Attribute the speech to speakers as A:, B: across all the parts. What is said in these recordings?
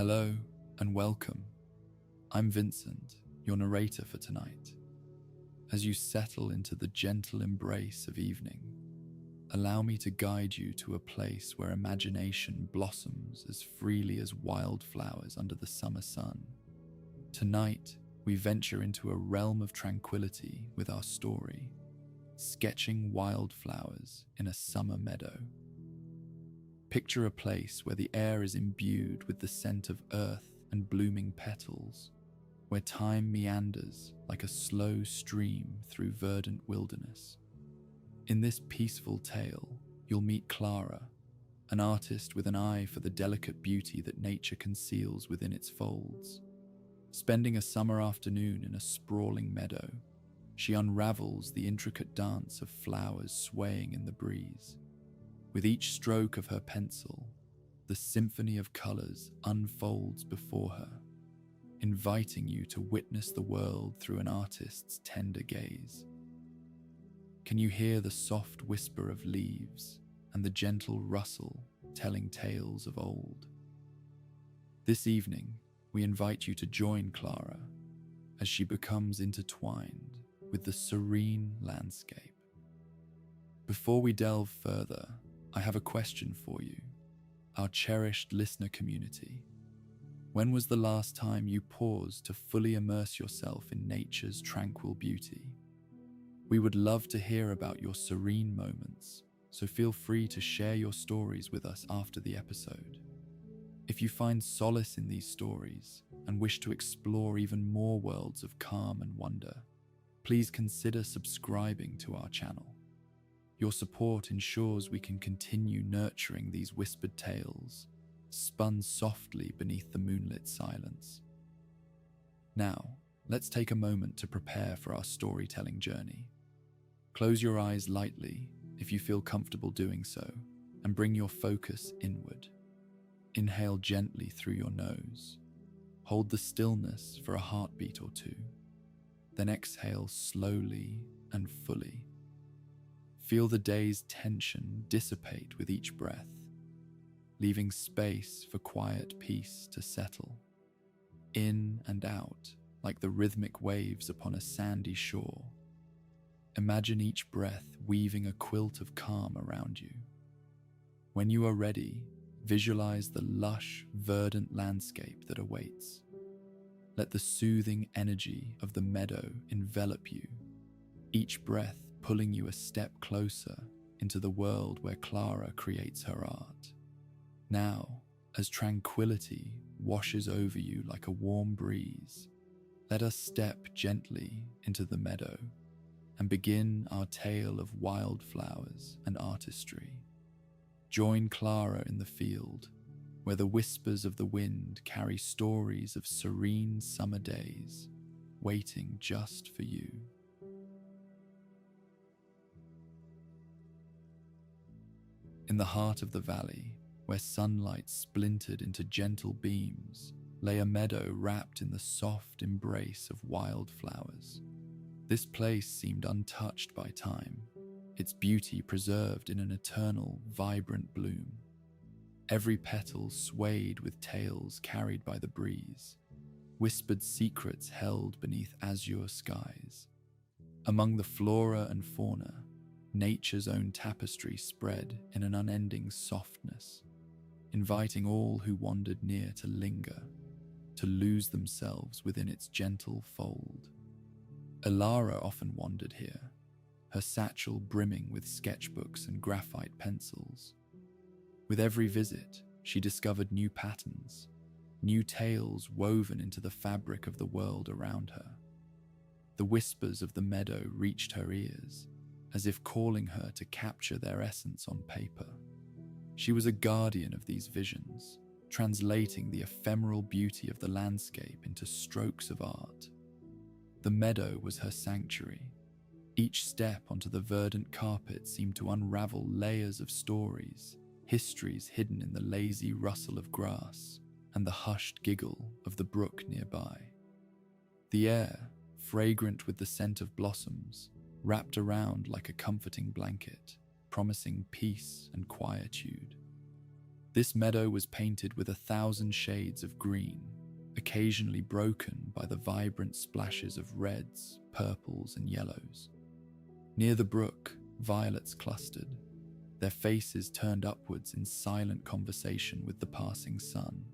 A: Hello and welcome. I'm Vincent, your narrator for tonight. As you settle into the gentle embrace of evening, allow me to guide you to a place where imagination blossoms as freely as wildflowers under the summer sun. Tonight, we venture into a realm of tranquility with our story, sketching wildflowers in a summer meadow. Picture a place where the air is imbued with the scent of earth and blooming petals, where time meanders like a slow stream through verdant wilderness. In this peaceful tale, you'll meet Clara, an artist with an eye for the delicate beauty that nature conceals within its folds. Spending a summer afternoon in a sprawling meadow, she unravels the intricate dance of flowers swaying in the breeze. With each stroke of her pencil, the symphony of colors unfolds before her, inviting you to witness the world through an artist's tender gaze. Can you hear the soft whisper of leaves and the gentle rustle telling tales of old? This evening, we invite you to join Clara as she becomes intertwined with the serene landscape. Before we delve further, I have a question for you, our cherished listener community. When was the last time you paused to fully immerse yourself in nature's tranquil beauty? We would love to hear about your serene moments, so feel free to share your stories with us after the episode. If you find solace in these stories and wish to explore even more worlds of calm and wonder, please consider subscribing to our channel. Your support ensures we can continue nurturing these whispered tales, spun softly beneath the moonlit silence. Now, let's take a moment to prepare for our storytelling journey. Close your eyes lightly if you feel comfortable doing so, and bring your focus inward. Inhale gently through your nose. Hold the stillness for a heartbeat or two. Then exhale slowly and fully. Feel the day's tension dissipate with each breath, leaving space for quiet peace to settle. In and out, like the rhythmic waves upon a sandy shore. Imagine each breath weaving a quilt of calm around you. When you are ready, visualize the lush, verdant landscape that awaits. Let the soothing energy of the meadow envelop you, each breath pulling you a step closer into the world where Clara creates her art. Now, as tranquility washes over you like a warm breeze, let us step gently into the meadow and begin our tale of wildflowers and artistry. Join Clara in the field, where the whispers of the wind carry stories of serene summer days, waiting just for you. In the heart of the valley, where sunlight splintered into gentle beams, lay a meadow wrapped in the soft embrace of wildflowers. This place seemed untouched by time, its beauty preserved in an eternal, vibrant bloom. Every petal swayed with tales carried by the breeze, whispered secrets held beneath azure skies. Among the flora and fauna, nature's own tapestry spread in an unending softness, inviting all who wandered near to linger, to lose themselves within its gentle fold. Clara often wandered here, her satchel brimming with sketchbooks and graphite pencils. With every visit, she discovered new patterns, new tales woven into the fabric of the world around her. The whispers of the meadow reached her ears, as if calling her to capture their essence on paper. She was a guardian of these visions, translating the ephemeral beauty of the landscape into strokes of art. The meadow was her sanctuary. Each step onto the verdant carpet seemed to unravel layers of stories, histories hidden in the lazy rustle of grass and the hushed giggle of the brook nearby. The air, fragrant with the scent of blossoms, wrapped around like a comforting blanket, promising peace and quietude. This meadow was painted with 1,000 shades of green, occasionally broken by the vibrant splashes of reds, purples, and yellows. Near the brook, violets clustered, their faces turned upwards in silent conversation with the passing sun.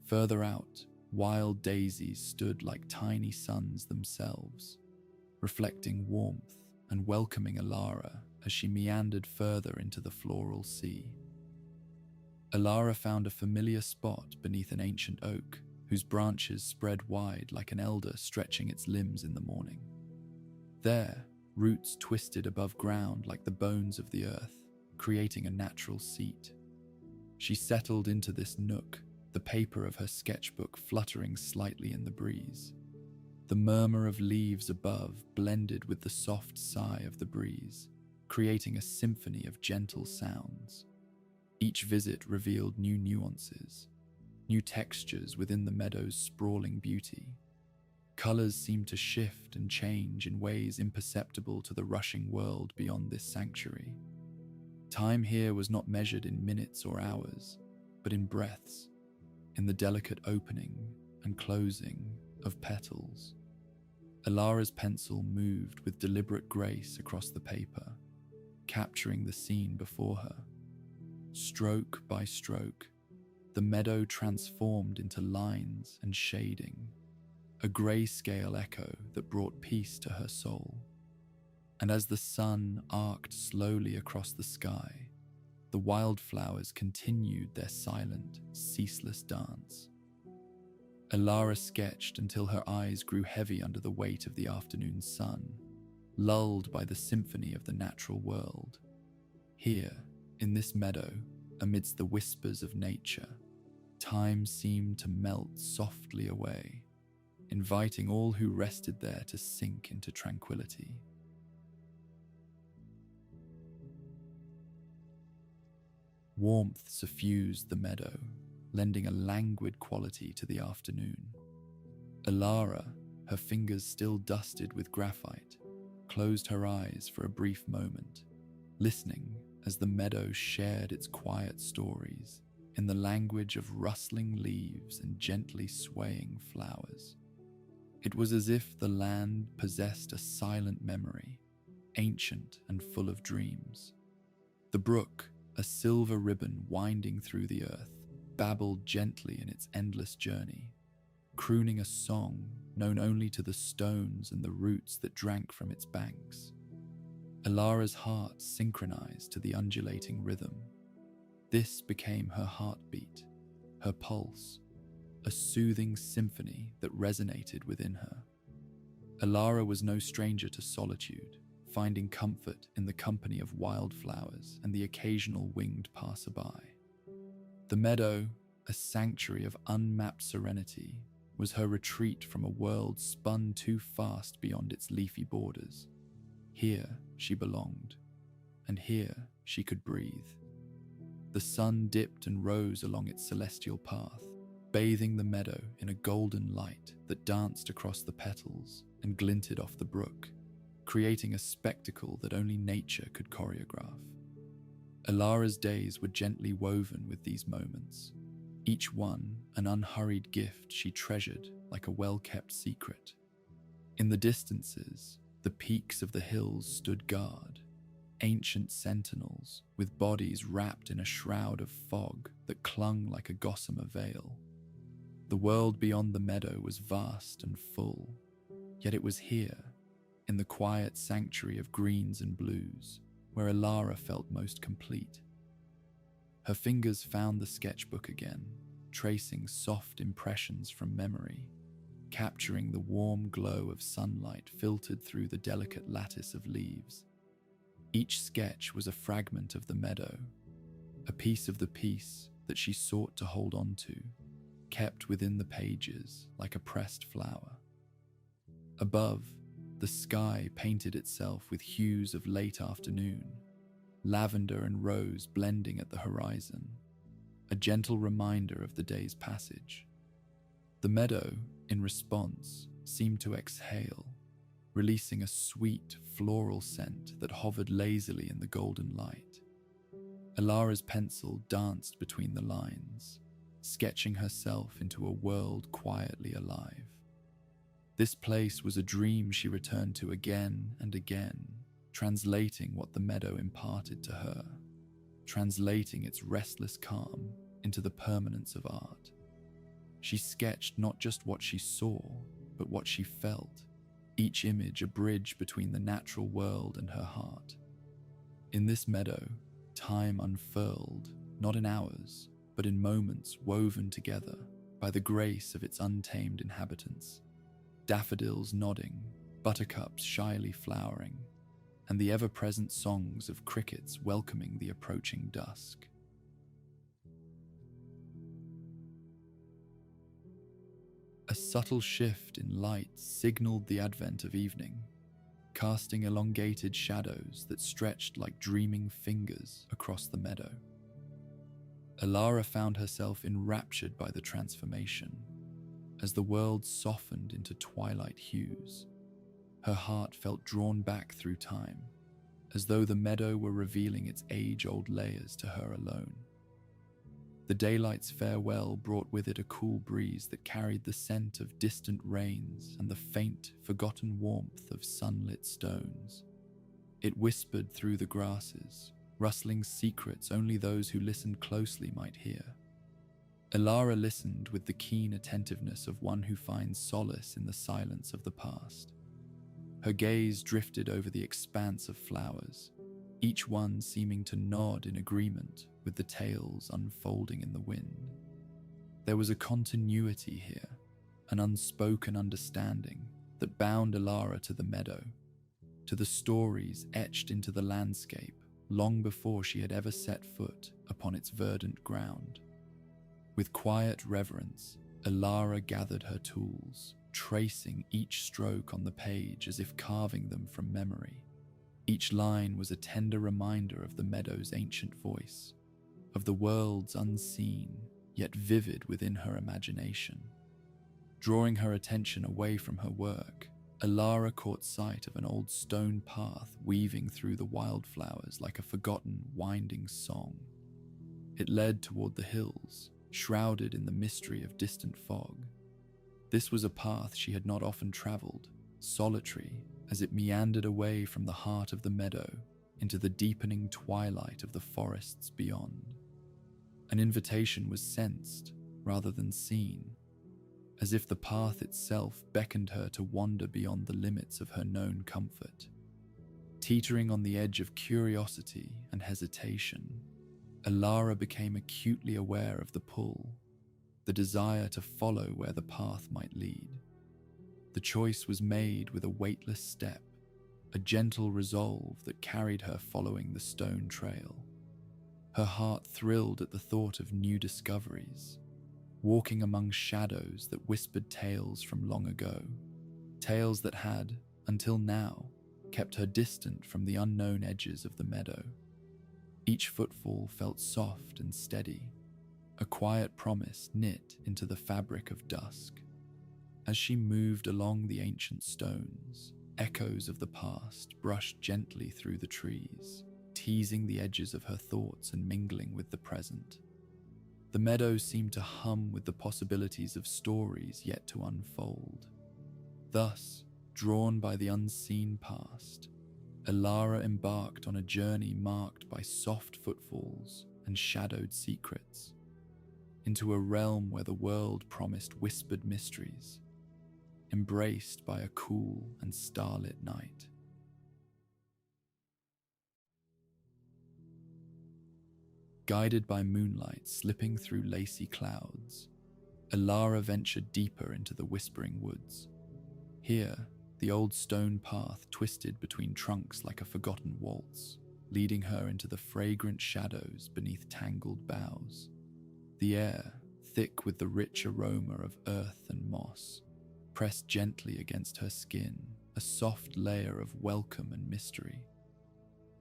A: Further out, wild daisies stood like tiny suns themselves, reflecting warmth and welcoming Alara as she meandered further into the floral sea. Alara found a familiar spot beneath an ancient oak, whose branches spread wide like an elder stretching its limbs in the morning. There, roots twisted above ground like the bones of the earth, creating a natural seat. She settled into this nook, the paper of her sketchbook fluttering slightly in the breeze. The murmur of leaves above blended with the soft sigh of the breeze, creating a symphony of gentle sounds. Each visit revealed new nuances, new textures within the meadow's sprawling beauty. Colors seemed to shift and change in ways imperceptible to the rushing world beyond this sanctuary. Time here was not measured in minutes or hours, but in breaths, in the delicate opening and closing of petals. Alara's pencil moved with deliberate grace across the paper, capturing the scene before her. Stroke by stroke, the meadow transformed into lines and shading, a grayscale echo that brought peace to her soul. And as the sun arced slowly across the sky, the wildflowers continued their silent, ceaseless dance. Alara sketched until her eyes grew heavy under the weight of the afternoon sun, lulled by the symphony of the natural world. Here, in this meadow, amidst the whispers of nature, time seemed to melt softly away, inviting all who rested there to sink into tranquility. Warmth suffused the meadow, lending a languid quality to the afternoon. Alara, her fingers still dusted with graphite, closed her eyes for a brief moment, listening as the meadow shared its quiet stories in the language of rustling leaves and gently swaying flowers. It was as if the land possessed a silent memory, ancient and full of dreams. The brook, a silver ribbon winding through the earth, babbled gently in its endless journey, crooning a song known only to the stones and the roots that drank from its banks. Alara's heart synchronized to the undulating rhythm. This became her heartbeat, her pulse, a soothing symphony that resonated within her. Alara was no stranger to solitude, finding comfort in the company of wildflowers and the occasional winged passerby. The meadow, a sanctuary of unmapped serenity, was her retreat from a world spun too fast beyond its leafy borders. Here she belonged, and here she could breathe. The sun dipped and rose along its celestial path, bathing the meadow in a golden light that danced across the petals and glinted off the brook, creating a spectacle that only nature could choreograph. Alara's days were gently woven with these moments, each one an unhurried gift she treasured like a well-kept secret. In the distances, the peaks of the hills stood guard, ancient sentinels with bodies wrapped in a shroud of fog that clung like a gossamer veil. The world beyond the meadow was vast and full, yet it was here, in the quiet sanctuary of greens and blues, where Alara felt most complete. Her fingers found the sketchbook again, tracing soft impressions from memory, capturing the warm glow of sunlight filtered through the delicate lattice of leaves. Each sketch was a fragment of the meadow, a piece of the peace that she sought to hold on to, kept within the pages like a pressed flower. Above, the sky painted itself with hues of late afternoon, lavender and rose blending at the horizon, a gentle reminder of the day's passage. The meadow, in response, seemed to exhale, releasing a sweet, floral scent that hovered lazily in the golden light. Alara's pencil danced between the lines, sketching herself into a world quietly alive. This place was a dream she returned to again and again, translating what the meadow imparted to her, translating its restless calm into the permanence of art. She sketched not just what she saw, but what she felt, each image a bridge between the natural world and her heart. In this meadow, time unfurled, not in hours, but in moments woven together by the grace of its untamed inhabitants. Daffodils nodding, buttercups shyly flowering, and the ever-present songs of crickets welcoming the approaching dusk. A subtle shift in light signaled the advent of evening, casting elongated shadows that stretched like dreaming fingers across the meadow. Alara found herself enraptured by the transformation. As the world softened into twilight hues, her heart felt drawn back through time, as though the meadow were revealing its age-old layers to her alone. The daylight's farewell brought with it a cool breeze that carried the scent of distant rains and the faint, forgotten warmth of sunlit stones. It whispered through the grasses, rustling secrets only those who listened closely might hear. Alara listened with the keen attentiveness of one who finds solace in the silence of the past. Her gaze drifted over the expanse of flowers, each one seeming to nod in agreement with the tales unfolding in the wind. There was a continuity here, an unspoken understanding that bound Alara to the meadow, to the stories etched into the landscape long before she had ever set foot upon its verdant ground. With quiet reverence, Alara gathered her tools, tracing each stroke on the page as if carving them from memory. Each line was a tender reminder of the meadow's ancient voice, of the worlds unseen yet vivid within her imagination. Drawing her attention away from her work, Alara caught sight of an old stone path weaving through the wildflowers like a forgotten, winding song. It led toward the hills, shrouded in the mystery of distant fog. This was a path she had not often traveled, solitary as it meandered away from the heart of the meadow into the deepening twilight of the forests beyond. An invitation was sensed rather than seen, as if the path itself beckoned her to wander beyond the limits of her known comfort. Teetering on the edge of curiosity and hesitation, Alara became acutely aware of the pull, the desire to follow where the path might lead. The choice was made with a weightless step, a gentle resolve that carried her following the stone trail. Her heart thrilled at the thought of new discoveries, walking among shadows that whispered tales from long ago, tales that had, until now, kept her distant from the unknown edges of the meadow. Each footfall felt soft and steady, a quiet promise knit into the fabric of dusk. As she moved along the ancient stones, echoes of the past brushed gently through the trees, teasing the edges of her thoughts and mingling with the present. The meadow seemed to hum with the possibilities of stories yet to unfold. Thus, drawn by the unseen past, Alara embarked on a journey marked by soft footfalls and shadowed secrets, into a realm where the world promised whispered mysteries, embraced by a cool and starlit night. Guided by moonlight slipping through lacy clouds, Alara ventured deeper into the whispering woods. Here, the old stone path twisted between trunks like a forgotten waltz, leading her into the fragrant shadows beneath tangled boughs. The air, thick with the rich aroma of earth and moss, pressed gently against her skin, a soft layer of welcome and mystery.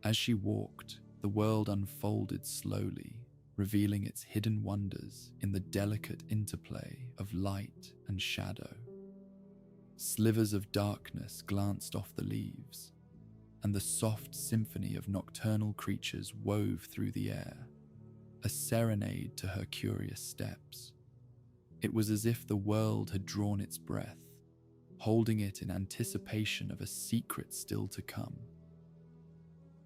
A: As she walked, the world unfolded slowly, revealing its hidden wonders in the delicate interplay of light and shadow. Slivers of darkness glanced off the leaves, and the soft symphony of nocturnal creatures wove through the air, a serenade to her curious steps. It was as if the world had drawn its breath, holding it in anticipation of a secret still to come.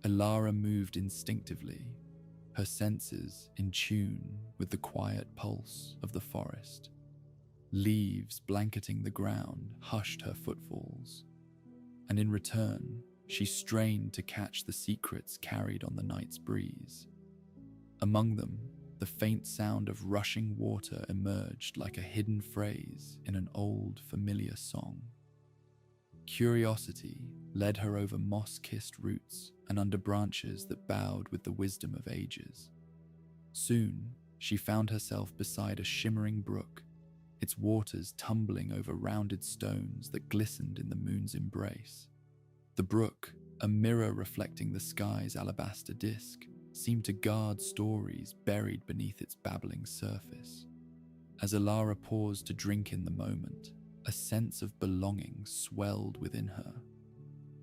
A: Elara moved instinctively, her senses in tune with the quiet pulse of the forest. Leaves blanketing the ground hushed her footfalls, and in return, she strained to catch the secrets carried on the night's breeze. Among them, the faint sound of rushing water emerged like a hidden phrase in an old, familiar song. Curiosity led her over moss-kissed roots and under branches that bowed with the wisdom of ages. Soon, she found herself beside a shimmering brook, its waters tumbling over rounded stones that glistened in the moon's embrace. The brook, a mirror reflecting the sky's alabaster disk, seemed to guard stories buried beneath its babbling surface. As Elara paused to drink in the moment, a sense of belonging swelled within her,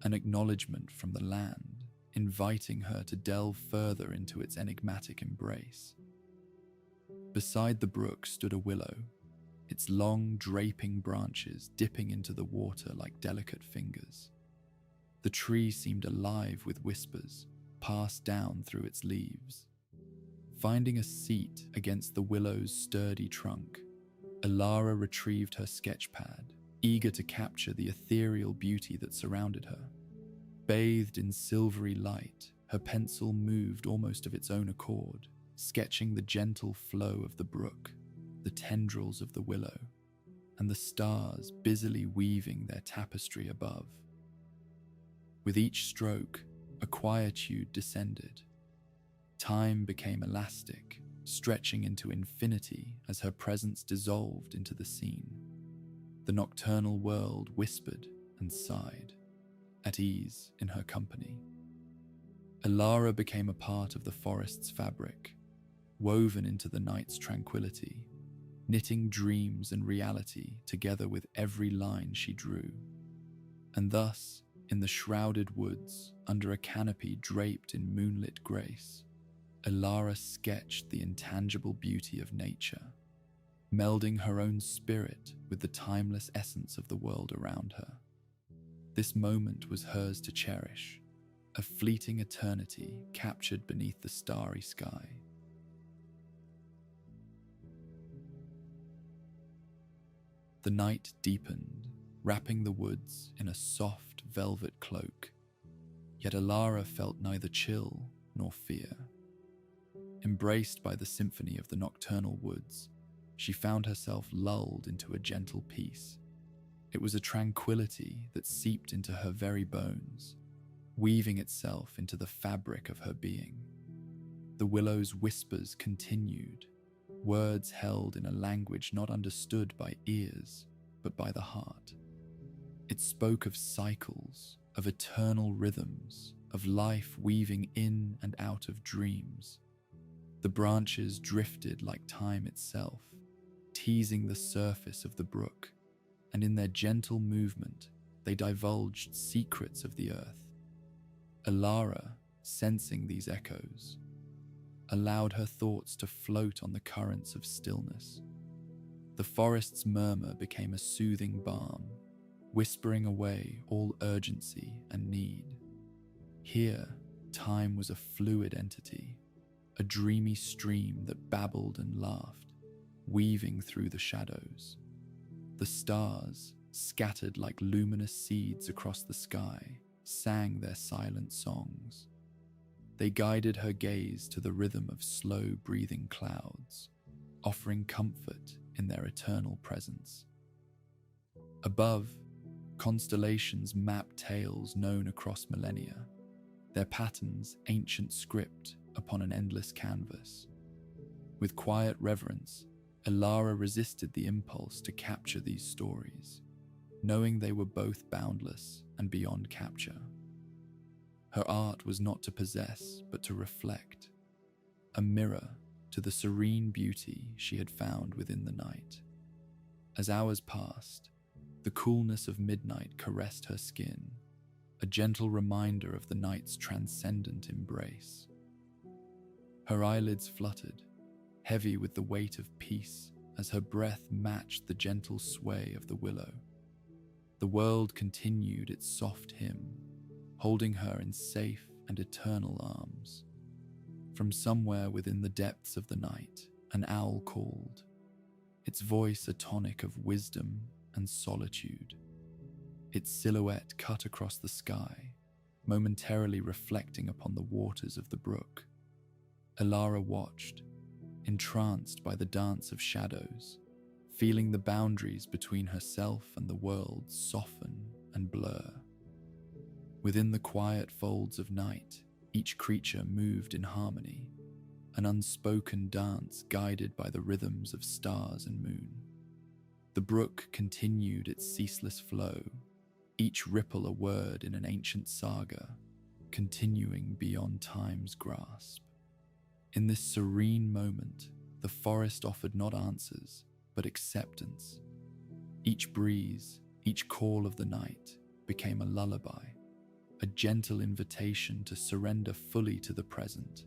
A: an acknowledgement from the land, inviting her to delve further into its enigmatic embrace. Beside the brook stood a willow, its long, draping branches dipping into the water like delicate fingers. The tree seemed alive with whispers, passed down through its leaves. Finding a seat against the willow's sturdy trunk, Elara retrieved her sketchpad, eager to capture the ethereal beauty that surrounded her. Bathed in silvery light, her pencil moved almost of its own accord, sketching the gentle flow of the brook, the tendrils of the willow, and the stars busily weaving their tapestry above. With each stroke, a quietude descended. Time became elastic, stretching into infinity as her presence dissolved into the scene. The nocturnal world whispered and sighed, at ease in her company. Elara became a part of the forest's fabric, woven into the night's tranquility, knitting dreams and reality together with every line she drew. And thus, in the shrouded woods, under a canopy draped in moonlit grace, Elara sketched the intangible beauty of nature, melding her own spirit with the timeless essence of the world around her. This moment was hers to cherish, a fleeting eternity captured beneath the starry sky. The night deepened, wrapping the woods in a soft velvet cloak, yet Elara felt neither chill nor fear. Embraced by the symphony of the nocturnal woods, she found herself lulled into a gentle peace. It was a tranquility that seeped into her very bones, weaving itself into the fabric of her being. The willow's whispers continued, words held in a language not understood by ears, but by the heart. It spoke of cycles, of eternal rhythms, of life weaving in and out of dreams. The branches drifted like time itself, teasing the surface of the brook, and in their gentle movement, they divulged secrets of the earth. Elara, sensing these echoes, allowed her thoughts to float on the currents of stillness. The forest's murmur became a soothing balm, whispering away all urgency and need. Here, time was a fluid entity, a dreamy stream that babbled and laughed, weaving through the shadows. The stars, scattered like luminous seeds across the sky, sang their silent songs. They guided her gaze to the rhythm of slow-breathing clouds, offering comfort in their eternal presence. Above, constellations mapped tales known across millennia, their patterns ancient script upon an endless canvas. With quiet reverence, Elara resisted the impulse to capture these stories, knowing they were both boundless and beyond capture. Her art was not to possess, but to reflect, a mirror to the serene beauty she had found within the night. As hours passed, the coolness of midnight caressed her skin, a gentle reminder of the night's transcendent embrace. Her eyelids fluttered, heavy with the weight of peace, as her breath matched the gentle sway of the willow. The world continued its soft hymn, holding her in safe and eternal arms. From somewhere within the depths of the night, an owl called, its voice a tonic of wisdom and solitude. Its silhouette cut across the sky, momentarily reflecting upon the waters of the brook. Clara watched, entranced by the dance of shadows, feeling the boundaries between herself and the world soften and blur. Within the quiet folds of night, each creature moved in harmony, an unspoken dance guided by the rhythms of stars and moon. The brook continued its ceaseless flow, each ripple a word in an ancient saga, continuing beyond time's grasp. In this serene moment, the forest offered not answers, but acceptance. Each breeze, each call of the night became a lullaby, a gentle invitation to surrender fully to the present,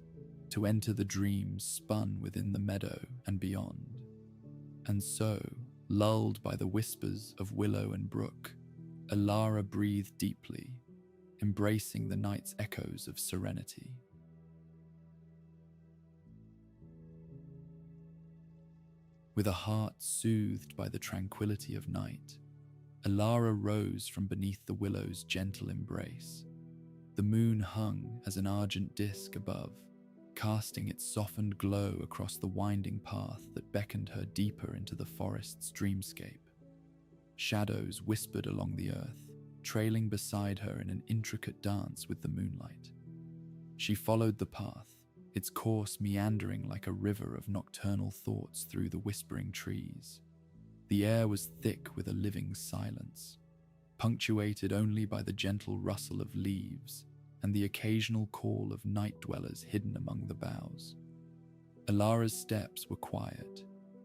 A: to enter the dreams spun within the meadow and beyond. And so, lulled by the whispers of willow and brook, Clara breathed deeply, embracing the night's echoes of serenity. With a heart soothed by the tranquility of night, Clara rose from beneath the willow's gentle embrace. The moon hung as an argent disk above, casting its softened glow across the winding path that beckoned her deeper into the forest's dreamscape. Shadows whispered along the earth, trailing beside her in an intricate dance with the moonlight. She followed the path, its course meandering like a river of nocturnal thoughts through the whispering trees. The air was thick with a living silence, punctuated only by the gentle rustle of leaves and the occasional call of night dwellers hidden among the boughs. Clara's steps were quiet,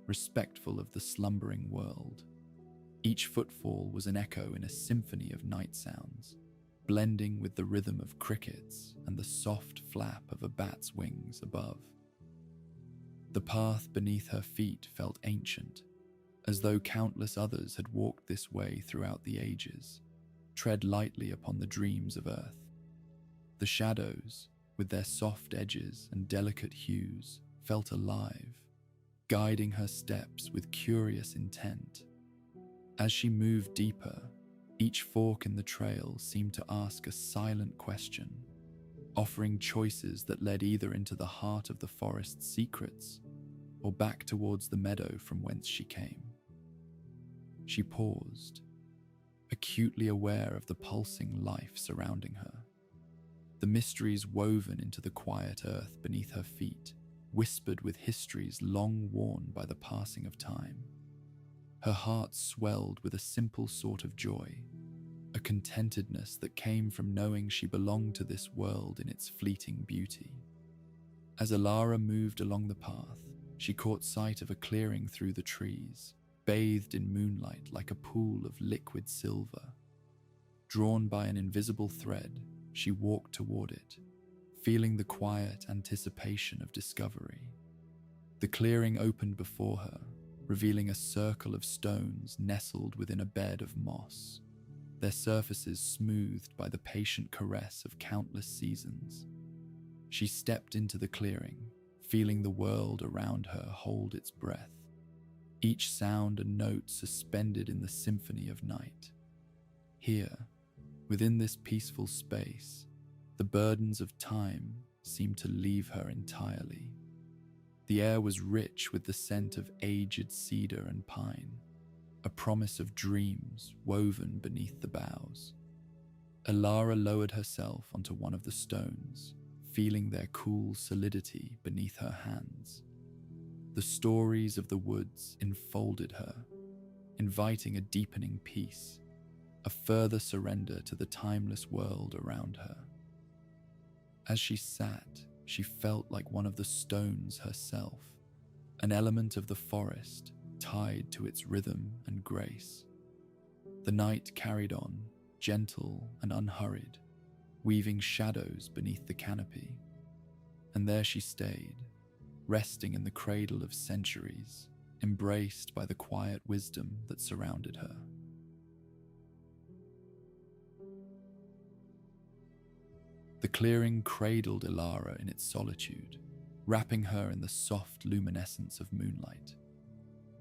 A: respectful of the slumbering world. Each footfall was an echo in a symphony of night sounds, blending with the rhythm of crickets and the soft flap of a bat's wings above. The path beneath her feet felt ancient, as though countless others had walked this way throughout the ages. Tread lightly upon the dreams of earth. The shadows, with their soft edges and delicate hues, felt alive, guiding her steps with curious intent. As she moved deeper, each fork in the trail seemed to ask a silent question, offering choices that led either into the heart of the forest's secrets or back towards the meadow from whence she came. She paused, acutely aware of the pulsing life surrounding her. The mysteries woven into the quiet earth beneath her feet whispered with histories long worn by the passing of time. Her heart swelled with a simple sort of joy, a contentedness that came from knowing she belonged to this world in its fleeting beauty. As Clara moved along the path, she caught sight of a clearing through the trees, bathed in moonlight like a pool of liquid silver. Drawn by an invisible thread, she walked toward it, feeling the quiet anticipation of discovery. The clearing opened before her, revealing a circle of stones nestled within a bed of moss, their surfaces smoothed by the patient caress of countless seasons. She stepped into the clearing, feeling the world around her hold its breath, each sound and note suspended in the symphony of night. Here, within this peaceful space, the burdens of time seemed to leave her entirely. The air was rich with the scent of aged cedar and pine, a promise of dreams woven beneath the boughs. Clara lowered herself onto one of the stones, feeling their cool solidity beneath her hands. The stories of the woods enfolded her, inviting a deepening peace, a further surrender to the timeless world around her. As she sat, she felt like one of the stones herself, an element of the forest tied to its rhythm and grace. The night carried on, gentle and unhurried, weaving shadows beneath the canopy. And there she stayed, resting in the cradle of centuries, embraced by the quiet wisdom that surrounded her. The clearing cradled Ilara in its solitude, wrapping her in the soft luminescence of moonlight.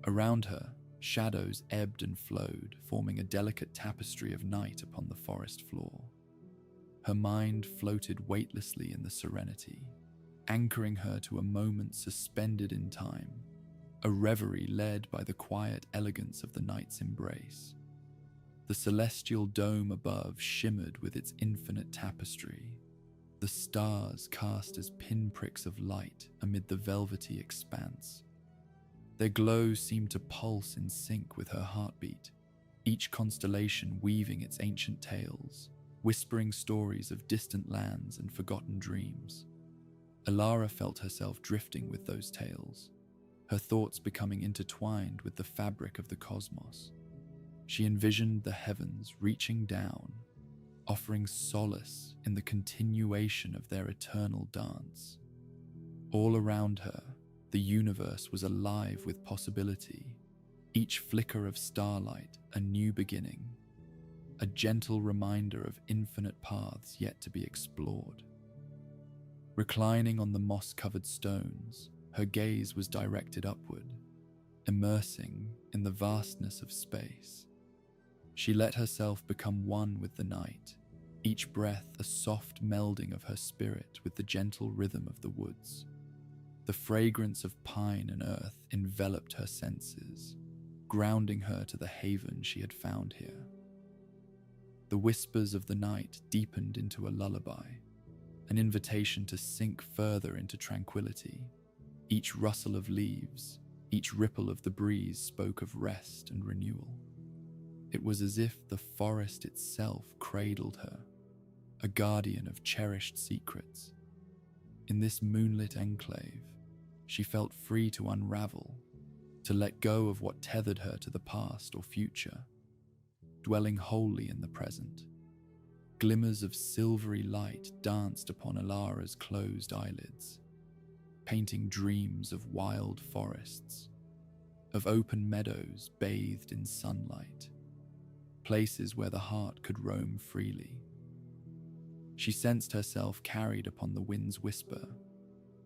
A: Around her, shadows ebbed and flowed, forming a delicate tapestry of night upon the forest floor. Her mind floated weightlessly in the serenity, anchoring her to a moment suspended in time, a reverie led by the quiet elegance of the night's embrace. The celestial dome above shimmered with its infinite tapestry, the stars cast as pinpricks of light amid the velvety expanse. Their glow seemed to pulse in sync with her heartbeat, each constellation weaving its ancient tales, whispering stories of distant lands and forgotten dreams. Ilara felt herself drifting with those tales, her thoughts becoming intertwined with the fabric of the cosmos. She envisioned the heavens reaching down, offering solace in the continuation of their eternal dance. All around her, the universe was alive with possibility, each flicker of starlight a new beginning, a gentle reminder of infinite paths yet to be explored. Reclining on the moss-covered stones, her gaze was directed upward, immersing in the vastness of space. She let herself become one with the night, each breath a soft melding of her spirit with the gentle rhythm of the woods. The fragrance of pine and earth enveloped her senses, grounding her to the haven she had found here. The whispers of the night deepened into a lullaby, an invitation to sink further into tranquility. Each rustle of leaves, each ripple of the breeze spoke of rest and renewal. It was as if the forest itself cradled her, a guardian of cherished secrets. In this moonlit enclave, she felt free to unravel, to let go of what tethered her to the past or future, dwelling wholly in the present. Glimmers of silvery light danced upon Ilara's closed eyelids, painting dreams of wild forests, of open meadows bathed in sunlight, places where the heart could roam freely. She sensed herself carried upon the wind's whisper,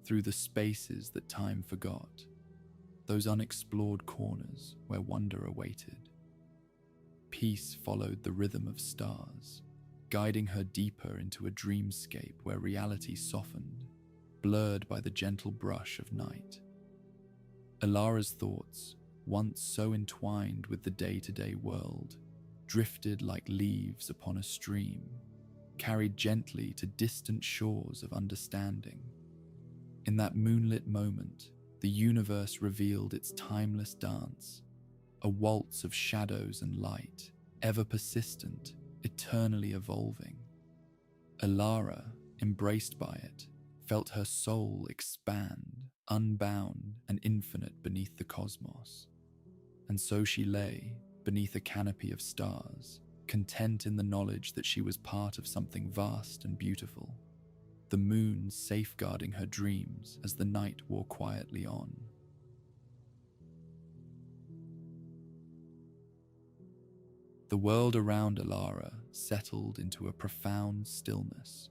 A: through the spaces that time forgot, those unexplored corners where wonder awaited. Peace followed the rhythm of stars, guiding her deeper into a dreamscape where reality softened, blurred by the gentle brush of night. Ilara's thoughts, once so entwined with the day-to-day world, drifted like leaves upon a stream, carried gently to distant shores of understanding. In that moonlit moment, the universe revealed its timeless dance, a waltz of shadows and light, ever persistent, eternally evolving. Ilara, embraced by it, felt her soul expand, unbound and infinite beneath the cosmos. And so she lay, beneath a canopy of stars, content in the knowledge that she was part of something vast and beautiful, the moon safeguarding her dreams as the night wore quietly on. The world around Ilara settled into a profound stillness,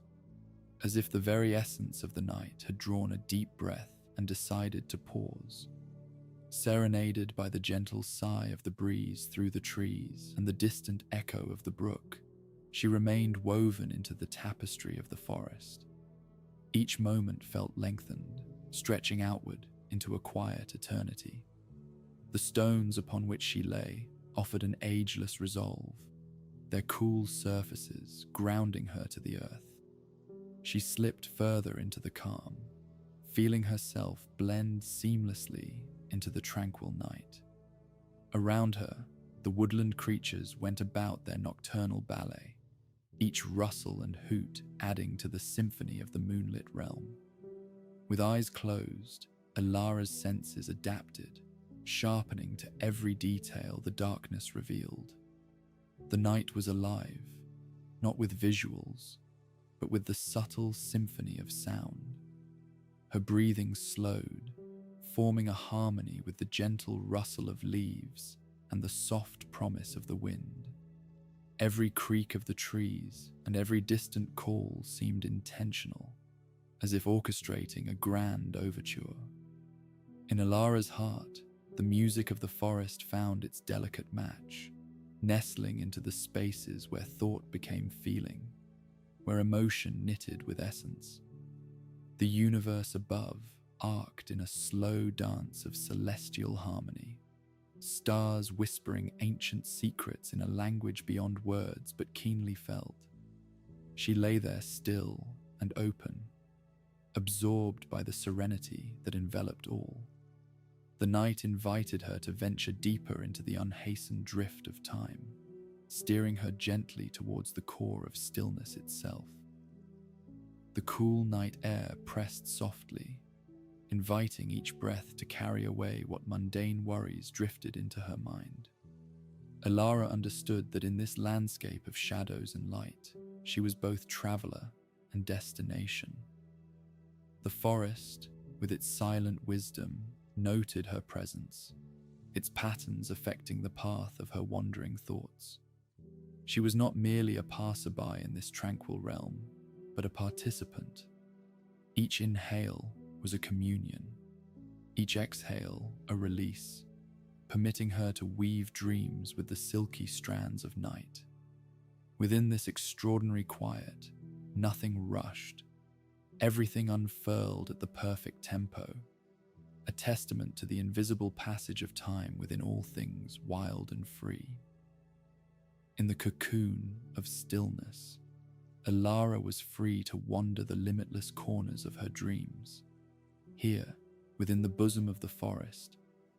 A: as if the very essence of the night had drawn a deep breath and decided to pause. Serenaded by the gentle sigh of the breeze through the trees and the distant echo of the brook, she remained woven into the tapestry of the forest. Each moment felt lengthened, stretching outward into a quiet eternity. The stones upon which she lay offered an ageless resolve, their cool surfaces grounding her to the earth. She slipped further into the calm, feeling herself blend seamlessly into the tranquil night. Around her, the woodland creatures went about their nocturnal ballet, each rustle and hoot adding to the symphony of the moonlit realm. With eyes closed, Ilara's senses adapted, sharpening to every detail the darkness revealed. The night was alive, not with visuals, but with the subtle symphony of sound. Her breathing slowed, forming a harmony with the gentle rustle of leaves and the soft promise of the wind. Every creak of the trees and every distant call seemed intentional, as if orchestrating a grand overture. In Alara's heart, the music of the forest found its delicate match, nestling into the spaces where thought became feeling, where emotion knitted with essence. The universe above arced in a slow dance of celestial harmony, stars whispering ancient secrets in a language beyond words but keenly felt. She lay there still and open, absorbed by the serenity that enveloped all. The night invited her to venture deeper into the unhastened drift of time, steering her gently towards the core of stillness itself. The cool night air pressed softly, inviting each breath to carry away what mundane worries drifted into her mind. Alara understood that in this landscape of shadows and light, she was both traveler and destination. The forest, with its silent wisdom, noted her presence, its patterns affecting the path of her wandering thoughts. She was not merely a passerby in this tranquil realm, but a participant. Each inhale was a communion, each exhale a release, permitting her to weave dreams with the silky strands of night. Within this extraordinary quiet, nothing rushed. Everything unfurled at the perfect tempo, a testament to the invisible passage of time within all things wild and free. In the cocoon of stillness, Alara was free to wander the limitless corners of her dreams. Here, within the bosom of the forest,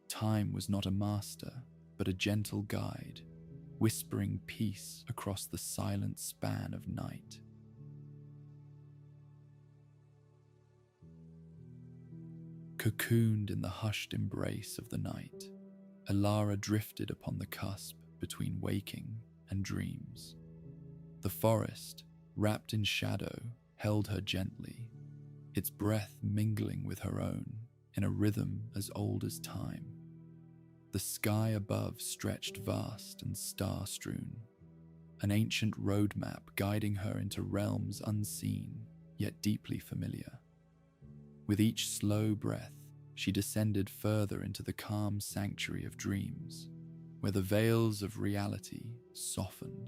A: time was not a master, but a gentle guide, whispering peace across the silent span of night. Cocooned in the hushed embrace of the night, Alara drifted upon the cusp between waking and dreams. The forest, wrapped in shadow, held her gently, its breath mingling with her own in a rhythm as old as time. The sky above stretched vast and star-strewn, an ancient roadmap guiding her into realms unseen yet deeply familiar. With each slow breath, she descended further into the calm sanctuary of dreams, where the veils of reality softened.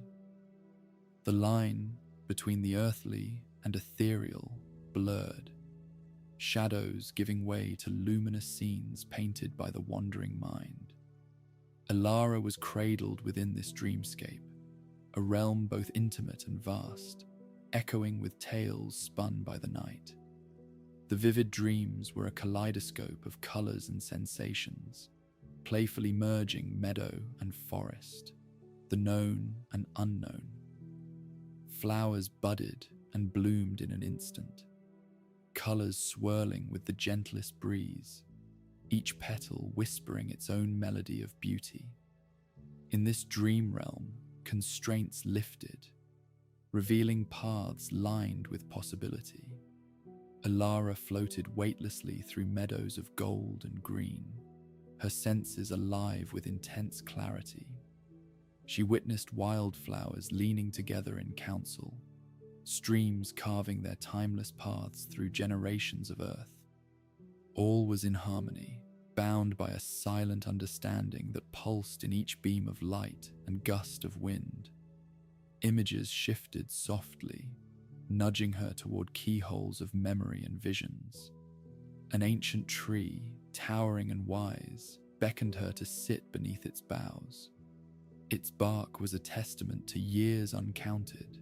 A: The line between the earthly and ethereal blurred, shadows giving way to luminous scenes painted by the wandering mind. Alara was cradled within this dreamscape, a realm both intimate and vast, echoing with tales spun by the night. The vivid dreams were a kaleidoscope of colors and sensations, playfully merging meadow and forest, the known and unknown. Flowers budded and bloomed in an instant, colors swirling with the gentlest breeze, each petal whispering its own melody of beauty. In this dream realm, constraints lifted, revealing paths lined with possibility. Alara floated weightlessly through meadows of gold and green, her senses alive with intense clarity. She witnessed wildflowers leaning together in council, streams carving their timeless paths through generations of earth. All was in harmony, bound by a silent understanding that pulsed in each beam of light and gust of wind. Images shifted softly, nudging her toward keyholes of memory and visions. An ancient tree, towering and wise, beckoned her to sit beneath its boughs. Its bark was a testament to years uncounted,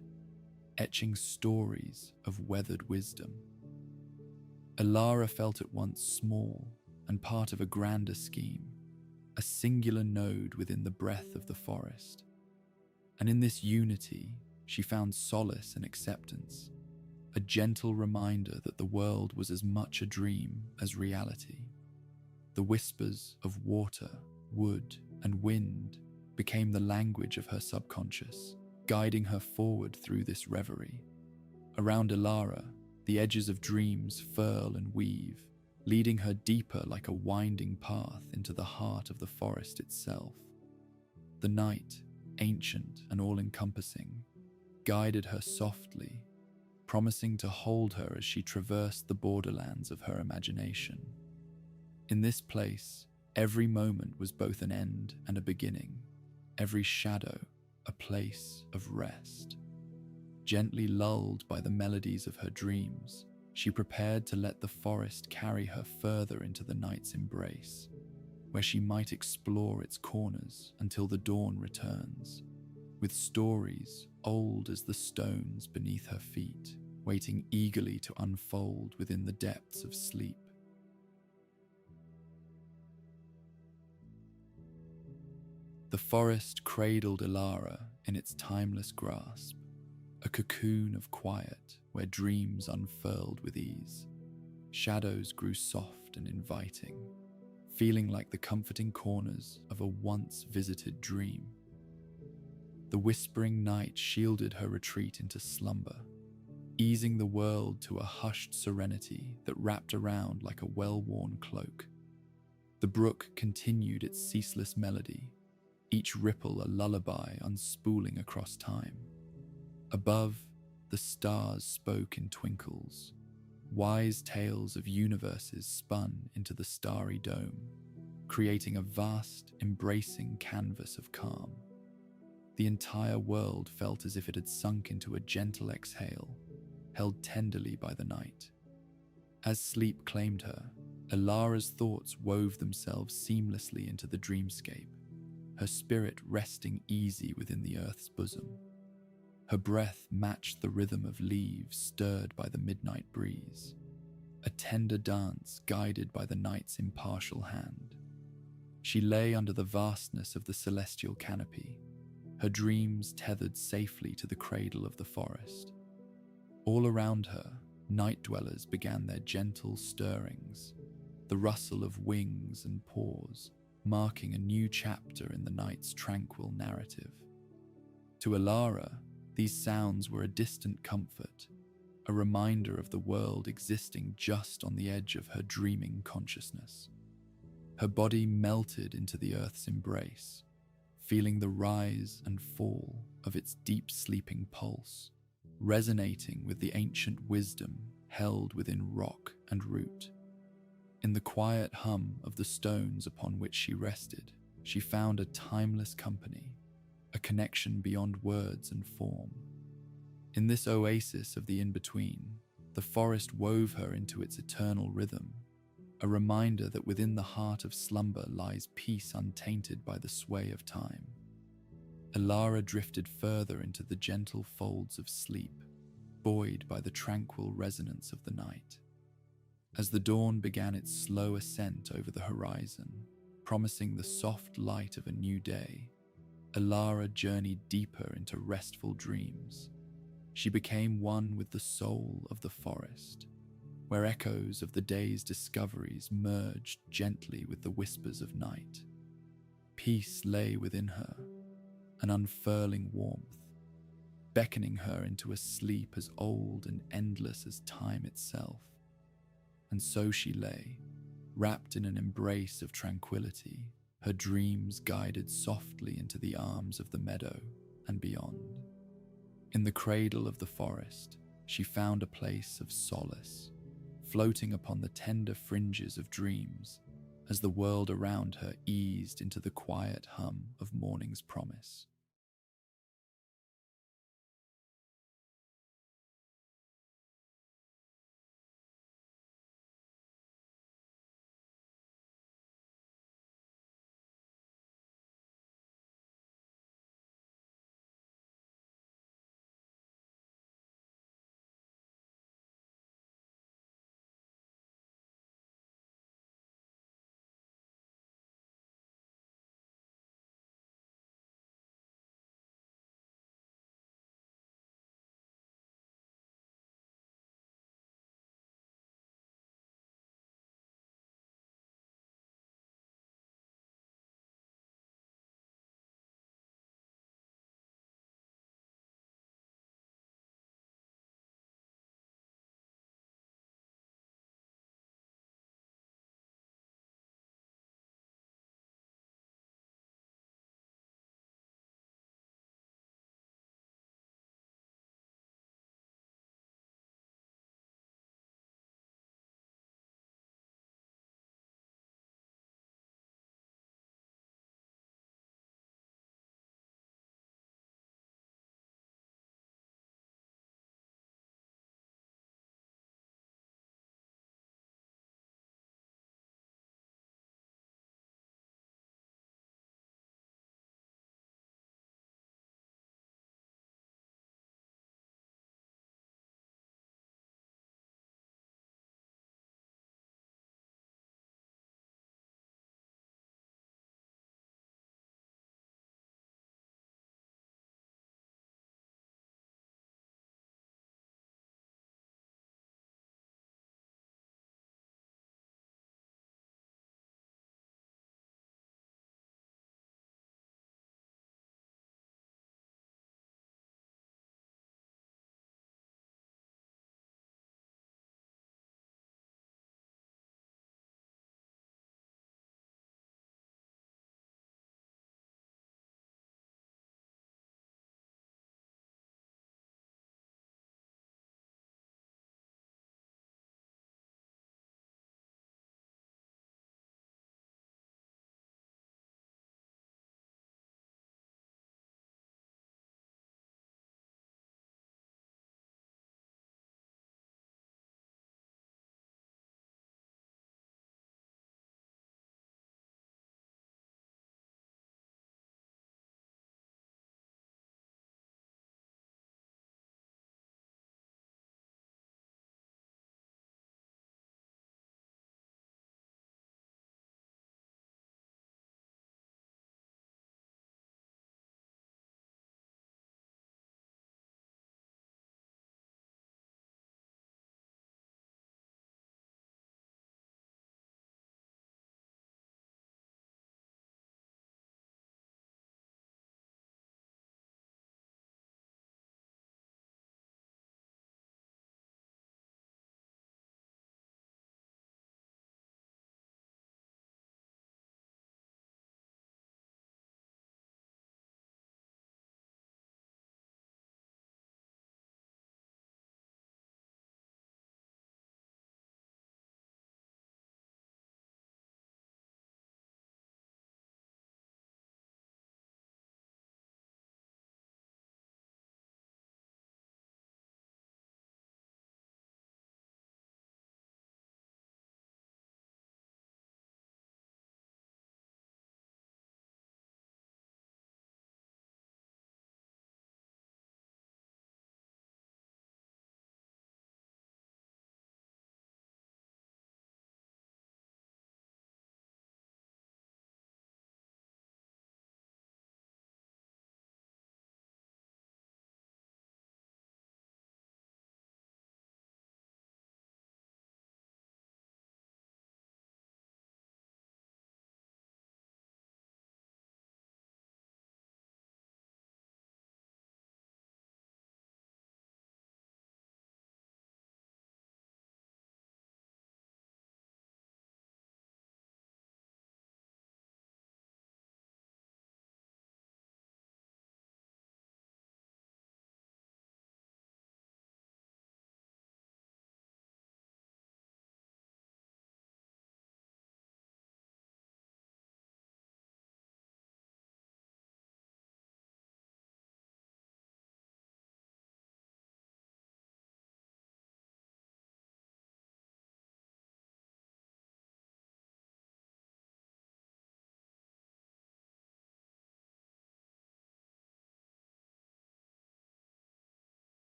A: etching stories of weathered wisdom. Alara felt at once small and part of a grander scheme, a singular node within the breath of the forest. And in this unity, she found solace and acceptance, a gentle reminder that the world was as much a dream as reality. The whispers of water, wood, and wind became the language of her subconscious, guiding her forward through this reverie. Around Clara, the edges of dreams furl and weave, leading her deeper like a winding path into the heart of the forest itself. The night, ancient and all-encompassing, guided her softly, promising to hold her as she traversed the borderlands of her imagination. In this place, every moment was both an end and a beginning, every shadow a place of rest. Gently lulled by the melodies of her dreams, she prepared to let the forest carry her further into the night's embrace, where she might explore its corners until the dawn returns, with stories old as the stones beneath her feet, waiting eagerly to unfold within the depths of sleep. The forest cradled Clara in its timeless grasp, a cocoon of quiet where dreams unfurled with ease. Shadows grew soft and inviting, feeling like the comforting corners of a once-visited dream. The whispering night shielded her retreat into slumber, easing the world to a hushed serenity that wrapped around like a well-worn cloak. The brook continued its ceaseless melody, each ripple a lullaby unspooling across time. Above, the stars spoke in twinkles, wise tales of universes spun into the starry dome, creating a vast, embracing canvas of calm. The entire world felt as if it had sunk into a gentle exhale, held tenderly by the night. As sleep claimed her, Alara's thoughts wove themselves seamlessly into the dreamscape, her spirit resting easy within the earth's bosom. Her breath matched the rhythm of leaves stirred by the midnight breeze, a tender dance guided by the night's impartial hand. She lay under the vastness of the celestial canopy, her dreams tethered safely to the cradle of the forest. All around her, night dwellers began their gentle stirrings, the rustle of wings and paws, marking a new chapter in the night's tranquil narrative. To Clara, these sounds were a distant comfort, a reminder of the world existing just on the edge of her dreaming consciousness. Her body melted into the earth's embrace, feeling the rise and fall of its deep sleeping pulse, resonating with the ancient wisdom held within rock and root. In the quiet hum of the stones upon which she rested, she found a timeless company, a connection beyond words and form. In this oasis of the in-between, the forest wove her into its eternal rhythm, a reminder that within the heart of slumber lies peace untainted by the sway of time. Clara drifted further into the gentle folds of sleep, buoyed by the tranquil resonance of the night. As the dawn began its slow ascent over the horizon, promising the soft light of a new day, Clara journeyed deeper into restful dreams. She became one with the soul of the forest, where echoes of the day's discoveries merged gently with the whispers of night. Peace lay within her, an unfurling warmth, beckoning her into a sleep as old and endless as time itself. And so she lay, wrapped in an embrace of tranquility, her dreams guided softly into the arms of the meadow and beyond. In the cradle of the forest, she found a place of solace, floating upon the tender fringes of dreams as the world around her eased into the quiet hum of morning's promise.